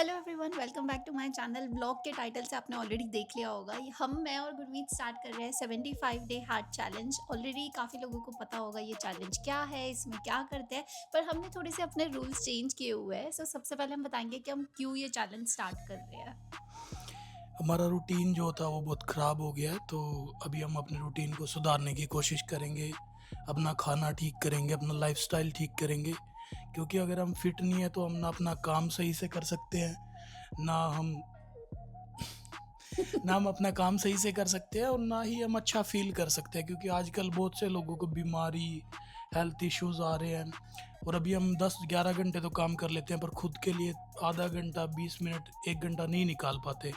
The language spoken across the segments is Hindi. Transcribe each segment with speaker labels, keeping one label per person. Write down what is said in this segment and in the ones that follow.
Speaker 1: Hello everyone, welcome back to my channel. Vlog के टाइटल से आपने ऑलरेडी देख लिया होगा। मैं और गुरमीत स्टार्ट कर रहे हैं 75 डे हार्ट चैलेंज। ऑलरेडी काफ़ी लोगों को पता होगा ये चैलेंज क्या है, इसमें क्या करते हैं, पर हमने थोड़े से अपने रूल्स चेंज किए हुए हैं। सबसे पहले हम बताएंगे कि हम क्यों ये चैलेंज स्टार्ट कर रहे हैं।
Speaker 2: हमारा रूटीन जो था वो बहुत ख़राब हो गया है, तो अभी हम अपने रूटीन को सुधारने की कोशिश करेंगे। अपना खाना ठीक करेंगे, अपना लाइफस्टाइल ठीक करेंगे, क्योंकि अगर हम फिट नहीं है तो हम ना अपना काम सही से कर सकते हैं, ना हम ना हम अपना काम सही से कर सकते हैं और ना ही हम अच्छा फील कर सकते हैं, क्योंकि आजकल बहुत से लोगों को बीमारी, हेल्थ इश्यूज़ आ रहे हैं। और अभी हम 10-11 घंटे तो काम कर लेते हैं, पर खुद के लिए आधा घंटा, 20 मिनट, 1 घंटा नहीं निकाल पाते।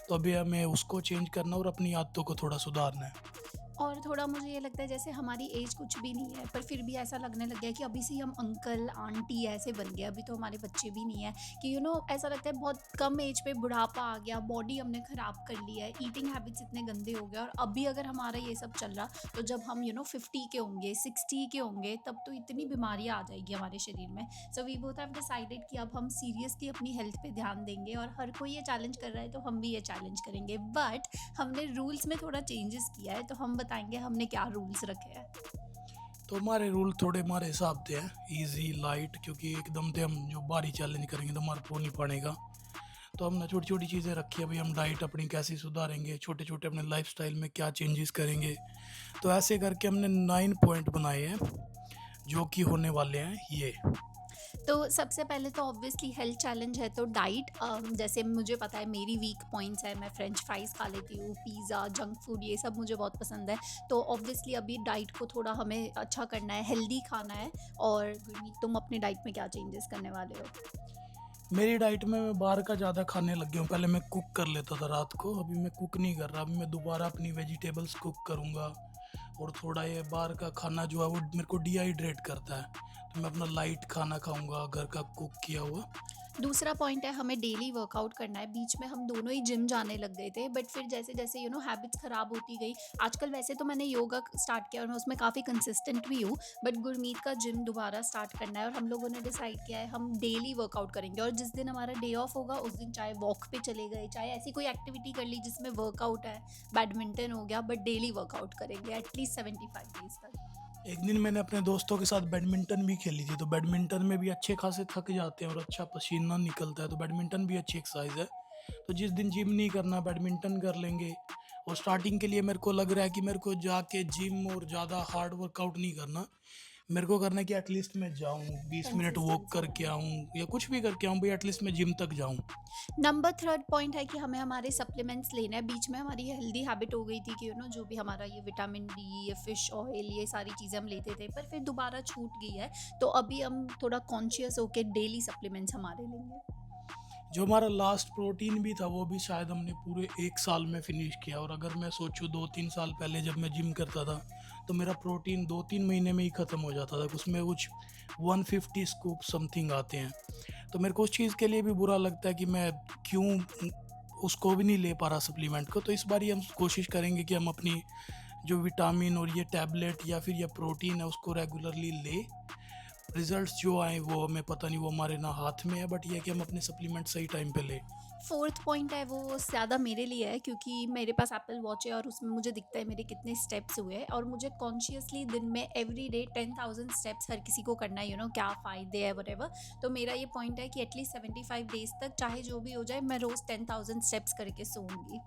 Speaker 2: तो अभी हमें उसको चेंज करना और अपनी आदतों को थोड़ा सुधारना है।
Speaker 1: और थोड़ा मुझे ये लगता है जैसे हमारी एज कुछ भी नहीं है, पर फिर भी ऐसा लगने लग गया है कि अभी से ही हम अंकल आंटी ऐसे बन गए। अभी तो हमारे बच्चे भी नहीं है कि ऐसा लगता है बहुत कम एज पे बुढ़ापा आ गया, बॉडी हमने ख़राब कर लिया है, ईटिंग हैबिट्स इतने गंदे हो गए। और अभी अगर हमारा ये सब चल रहा, तो जब हम 50 के होंगे, 60 के होंगे, तब तो इतनी बीमारियाँ आ जाएगी हमारे शरीर में। So we both have decided कि अब हम सीरियसली अपनी हेल्थ पे ध्यान देंगे, और हर कोई ये चैलेंज कर रहा है तो हम भी ये चैलेंज करेंगे। बट हमने रूल्स में थोड़ा चेंजेस किया है, तो हम बताएंगे हमने क्या रूल्स रखे हैं।
Speaker 2: तो हमारे रूल थोड़े हमारे हिसाब से हैं, ईजी लाइट, क्योंकि एकदम से हम जो भारी चैलेंज करेंगे तो हमारे को नहीं पड़ेगा। तो हमने छोटी छोटी चीज़ें रखी है। भाई, हम डाइट अपनी कैसे सुधारेंगे, छोटे छोटे अपने लाइफस्टाइल में क्या चेंजेस करेंगे। तो ऐसे करके हमने 9 पॉइंट बनाए हैं, जो कि होने वाले हैं ये।
Speaker 1: तो सबसे पहले तो ऑब्वियसली हेल्थ चैलेंज है, तो डाइट। जैसे मुझे पता है मेरी वीक पॉइंट्स है, मैं फ्रेंच फ्राइज़ खा लेती हूँ, पिज़्ज़ा, जंक फूड, ये सब मुझे बहुत पसंद है। तो ऑब्वियसली अभी डाइट को थोड़ा हमें अच्छा करना है, हेल्दी खाना है। और गुरमीत, तुम अपनी डाइट में क्या चेंजेस करने वाले हो?
Speaker 2: मेरी डाइट में मैं बाहर का ज़्यादा खाने लग गया हूँ। पहले मैं कुक कर लेता था रात को, अभी मैं कुक नहीं कर रहा। अभी मैं दोबारा अपनी वेजिटेबल्स कुक करूँगा। और थोड़ा ये बाहर का खाना जो है वो मेरे को डिहाइड्रेट करता है, तो मैं अपना लाइट खाना खाऊँगा, घर का कुक किया हुआ।
Speaker 1: दूसरा पॉइंट है, हमें डेली वर्कआउट करना है। बीच में हम दोनों ही जिम जाने लग गए थे, बट फिर जैसे जैसे हैबिट्स ख़राब होती गई। आजकल वैसे तो मैंने योगा स्टार्ट किया और मैं उसमें काफ़ी कंसिस्टेंट भी हूँ, बट गुरमीत का जिम दोबारा स्टार्ट करना है, और हम लोगों ने डिसाइड किया है हम डेली वर्कआउट करेंगे। और जिस दिन हमारा डे ऑफ होगा उस दिन चाहे वॉक पे चले गए, चाहे ऐसी कोई एक्टिविटी कर ली जिसमें वर्कआउट है, बैडमिंटन हो गया, बट डेली वर्कआउट करेंगे एटलीस्ट 75 डेज तक।
Speaker 2: एक दिन मैंने अपने दोस्तों के साथ बैडमिंटन भी खेली थी, तो बैडमिंटन में भी अच्छे खासे थक जाते हैं और अच्छा पसीना निकलता है, तो बैडमिंटन भी अच्छी एक्सरसाइज है। तो जिस दिन जिम नहीं करना, बैडमिंटन कर लेंगे। और स्टार्टिंग के लिए मेरे को लग रहा है कि मेरे को जाके जिम और ज़्यादा हार्ड वर्कआउट नहीं करना। मेरे को करना है कि एटलीस्ट मैं जाऊँ, 20 मिनट वॉक
Speaker 1: कंसिस्टेंसी
Speaker 2: करके आऊँ या कुछ भी करके आऊँ, भाई एटलीस्ट मैं जिम तक जाऊँ।
Speaker 1: नंबर थर्ड पॉइंट है कि हमें हमारे सप्लीमेंट्स लेना है। बीच में हमारी ये हेल्दी हैबिट हो गई थी कि जो भी हमारा ये विटामिन डी, ये फिश ऑयल, ये सारी चीज़ें हम लेते थे, पर फिर दोबारा छूट गई है। तो अभी हम थोड़ा कॉन्शियस होके डेली सप्लीमेंट्स हमारे लेंगे।
Speaker 2: जो हमारा लास्ट प्रोटीन भी था वो भी शायद हमने पूरे 1 साल में फिनिश किया। और अगर मैं सोचूं 2-3 साल पहले जब मैं जिम करता था, तो मेरा प्रोटीन 2-3 महीने में ही ख़त्म हो जाता था। उसमें कुछ 150 स्कूप समथिंग आते हैं। तो मेरे को उस चीज़ के लिए भी बुरा लगता है कि मैं क्यों उसको भी नहीं ले पा रहा सप्लीमेंट को। तो इस बार हम कोशिश करेंगे कि हम अपनी जो विटामिन और ये टैबलेट या फिर ये प्रोटीन है उसको रेगुलरली ले। रिजल्ट्स जो आए वो हमें पता नहीं, वो हमारे ना हाथ में है, बट ये है कि हम अपने सप्लीमेंट सही टाइम पे लें।
Speaker 1: फोर्थ पॉइंट है, वो ज़्यादा मेरे लिए है क्योंकि मेरे पास एप्पल वॉच है और उसमें मुझे दिखता है मेरे कितने स्टेप्स हुए हैं, और मुझे कॉन्शियसली दिन में एवरी डे 10,000 स्टेप्स हर किसी को करना है। क्या फ़ायदे है वटेवर। तो मेरा ये पॉइंट है कि एटलीस्ट 75 डेज तक चाहे जो भी हो जाए, मैं रोज़ 10,000 स्टेप्स करके सोऊंगी।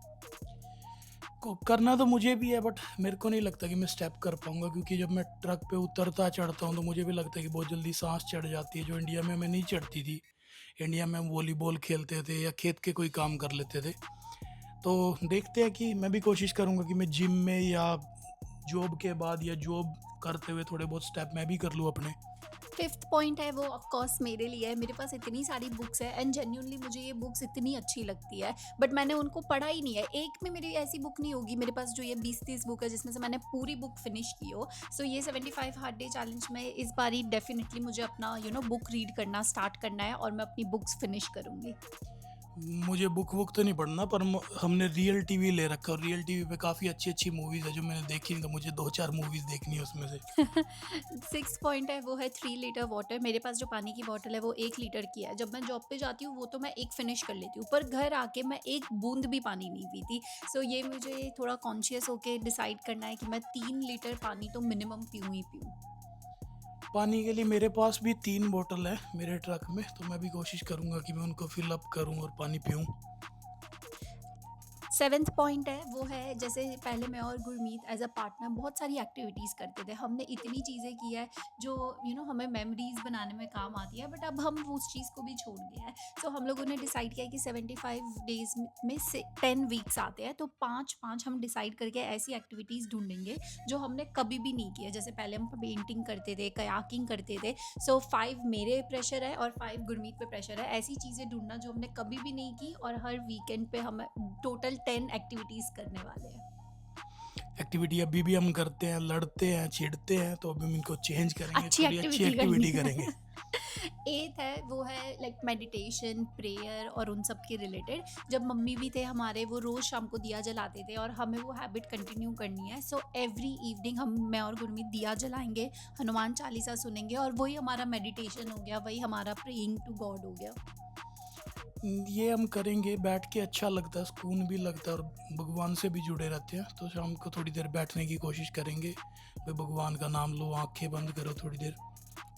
Speaker 2: को करना तो मुझे भी है, बट मेरे को नहीं लगता कि मैं स्टेप कर पाऊंगा, क्योंकि जब मैं ट्रक पे उतरता चढ़ता हूँ तो मुझे भी लगता है कि बहुत जल्दी सांस चढ़ जाती है, जो इंडिया में मैं नहीं चढ़ती थी। इंडिया में हम वॉलीबॉल खेलते थे या खेत के कोई काम कर लेते थे। तो देखते हैं कि मैं भी कोशिश करूँगा कि मैं जिम में या जॉब के बाद या जॉब करते हुए थोड़े बहुत स्टेप मैं भी कर लूँ अपने।
Speaker 1: फिफ्थ पॉइंट है, वो ऑफ कोर्स मेरे लिए है। मेरे पास इतनी सारी बुक्स है एंड जेन्यूनली मुझे ये बुक्स इतनी अच्छी लगती है, बट मैंने उनको पढ़ा ही नहीं है। एक में मेरी ऐसी बुक नहीं होगी मेरे पास जो ये 20-30 बुक है जिसमें से मैंने पूरी बुक फिनिश की हो। सो ये 75 हार्ड डे चैलेंज में इस बार ही डेफिनेटली मुझे अपना बुक रीड करना स्टार्ट करना है, और मैं अपनी बुक्स फिनिश करूँगी।
Speaker 2: मुझे बुक वुक तो नहीं पढ़ना, पर हमने रियल टीवी ले रखा है और रियल टीवी पे काफ़ी अच्छी अच्छी मूवीज़ है जो मैंने देखी नहीं, तो मुझे 2-4 मूवीज़ देखनी है उसमें से।
Speaker 1: 6 पॉइंट है वो है 3 लीटर वाटर। मेरे पास जो पानी की बॉटल है वो 1 लीटर की है। जब मैं जॉब पे जाती हूँ वो तो मैं एक फिनिश कर लेती हूँ, पर घर आके मैं एक बूंद भी पानी नहीं पीती। सो ये मुझे थोड़ा कॉन्शियस होके डिसाइड करना है कि मैं 3 लीटर पानी तो मिनिमम पीऊँ ही पीऊँ।
Speaker 2: पानी के लिए मेरे पास भी 3 बॉटल है मेरे ट्रक में, तो मैं भी कोशिश करूँगा कि मैं उनको फिल अप करूँ और पानी पीऊँ।
Speaker 1: 7th पॉइंट है वो है, जैसे पहले मैं और गुरमीत एज अ पार्टनर बहुत सारी एक्टिविटीज़ करते थे। हमने इतनी चीज़ें की है जो हमें मेमोरीज बनाने में काम आती है, बट अब हम उस चीज़ को भी छोड़ दिया है। सो हम लोगों ने डिसाइड किया कि 75 डेज में से 10 वीक्स आते हैं, तो 5-5 हम डिसाइड करके ऐसी एक्टिविटीज़ ढूंढेंगे जो हमने कभी भी नहीं की है। जैसे पहले हम पेंटिंग करते थे, कयाकिंग करते थे। सो 5 मेरे प्रेशर है और 5 गुरमीत पे प्रेशर है। ऐसी चीज़ें ढूंढना जो हमने कभी भी नहीं की, और हर वीकेंड पे हम टोटल 10 एक्टिविटीज़ करने वाले हैं।
Speaker 2: एक्टिविटी अभी भी हम करते हैं, लड़ते हैं, चिढ़ते हैं, तो अभी हम इनको चेंज करेंगे,
Speaker 1: अच्छी
Speaker 2: थोड़ी अच्छी
Speaker 1: एक्टिविटी करनी
Speaker 2: एक्टिविटी करेंगे।
Speaker 1: है। 8th है वो है लाइक मेडिटेशन, प्रेयर और उन सब के रिलेटेड। जब मम्मी भी थे हमारे, वो रोज़ शाम को दिया जलाते थे और हमें वो हैबिट कंटिन्यू करनी है। सो एवरी इवनिंग मैं और गुरमीत दिया जलाएंगे, हनुमान चालीसा सुनेंगे, और वही हमारा मेडिटेशन हो गया, वही हमारा प्रेइंग टू गॉड हो गया।
Speaker 2: ये हम करेंगे, बैठ के अच्छा लगता है, सुकून भी लगता है और भगवान से भी जुड़े रहते हैं। तो शाम को थोड़ी देर बैठने की कोशिश करेंगे, भाई भगवान का नाम लो, आंखें बंद करो थोड़ी देर,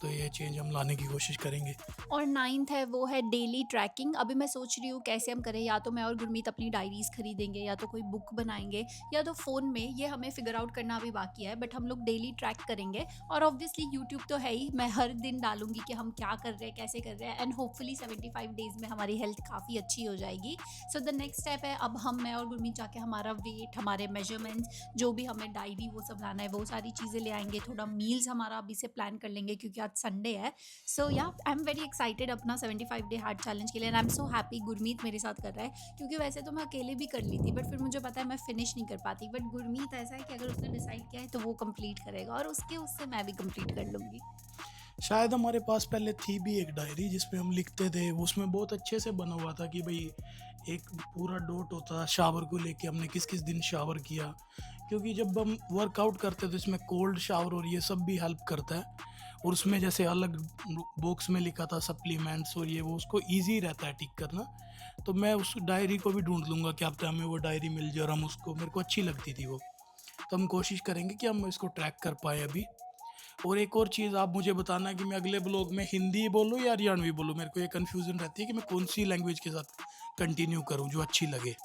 Speaker 2: तो ये चेंज हम लाने की कोशिश करेंगे।
Speaker 1: और 9th है वो है डेली ट्रैकिंग। अभी मैं सोच रही हूँ कैसे हम करें, या तो मैं और गुरमीत अपनी डायरीज खरीदेंगे, या तो कोई बुक बनाएंगे, या तो फ़ोन में। ये हमें फिगर आउट करना अभी बाकी है, बट हम लोग डेली ट्रैक करेंगे। और ऑब्वियसली यूट्यूब तो है ही, मैं हर दिन डालूंगी कि हम क्या कर रहे हैं, कैसे कर रहे हैं, एंड होपफुली 75 डेज में हमारी हेल्थ काफ़ी अच्छी हो जाएगी। सो द नेक्स्ट स्टेप है, अब मैं और गुरमीत जाके हमारा वेट, हमारे मेजरमेंट्स, जो भी हमें डायरी वो सब लाना है, वो सारी चीज़ें ले आएंगे। थोड़ा मील्स हमारा अभी से प्लान कर लेंगे क्योंकि आज संडे है। सो या आई एम वेरी एक्साइटेड अपना 75 डे हार्ट चैलेंज के लिए, and I am so happy Gurmeet मेरे साथ कर रहा है, क्योंकि वैसे तो मैं अकेले भी कर ली थी, बट फिर मुझे पता है मैं फिनिश नहीं कर पाती। बट गुरमीत ऐसा है कि अगर उसने डिसाइड किया है तो वो कंप्लीट करेगा, और उससे मैं भी कंप्लीट कर लूँगी।
Speaker 2: शायद हमारे पास पहले थी भी एक डायरी जिसमें हम लिखते थे, उसमें बहुत अच्छे से बना हुआ था कि भाई एक पूरा डॉट होता शावर को लेके, हमने किस किस दिन शावर किया, क्योंकि जब हम वर्कआउट करते हैं तो इसमें कोल्ड शावर और ये सब भी हेल्प करता है। और उसमें जैसे अलग बॉक्स में लिखा था सप्लीमेंट्स और ये वो, उसको ईजी रहता है टिक करना। तो मैं उस डायरी को भी ढूंढ लूँगा कि आप हमें वो डायरी मिल जाए, और हम उसको, मेरे को अच्छी लगती थी वो, तो हम कोशिश करेंगे कि हम इसको ट्रैक कर पाए अभी। और एक और चीज़ आप मुझे बताना कि मैं अगले ब्लॉग में हिंदी बोलूँ या हरियाणवी बोलूँ, मेरे को ये कन्फ्यूज़न रहती है कि मैं कौन सी लैंग्वेज के साथ कंटिन्यू करूँ जो अच्छी लगे।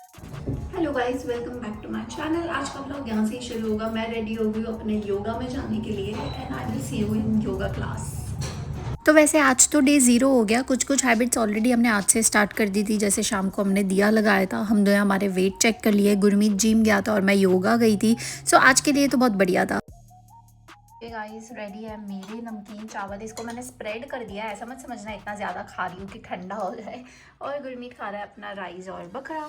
Speaker 1: Hello guys, welcome back to my channel. आज का ब्लॉग यहाँ से ही शुरू होगा। मैं रेडी हो गई हूँ अपने योगा में जाने के लिए, and I will see you in yoga class. तो वैसे आज तो डे 0 हो गया। कुछ कुछ हैबिट्स ऑलरेडी हमने आज से स्टार्ट कर दी थी। जैसे शाम को हमने दिया लगाया था, हम दोनों हमारे वेट चेक कर लिए, गुरमीत जिम गया था और मैं योगा गई थी। सो आज के लिए तो बहुत बढ़िया था। गाइस, रेडी है मेरे नमकीन चावल। इसको मैंने स्प्रेड कर दिया है, ऐसा मत समझना इतना ज़्यादा खा रही हूँ कि ठंडा हो जाए। और गुरमीत खा रहा है अपना राइस और बकरा।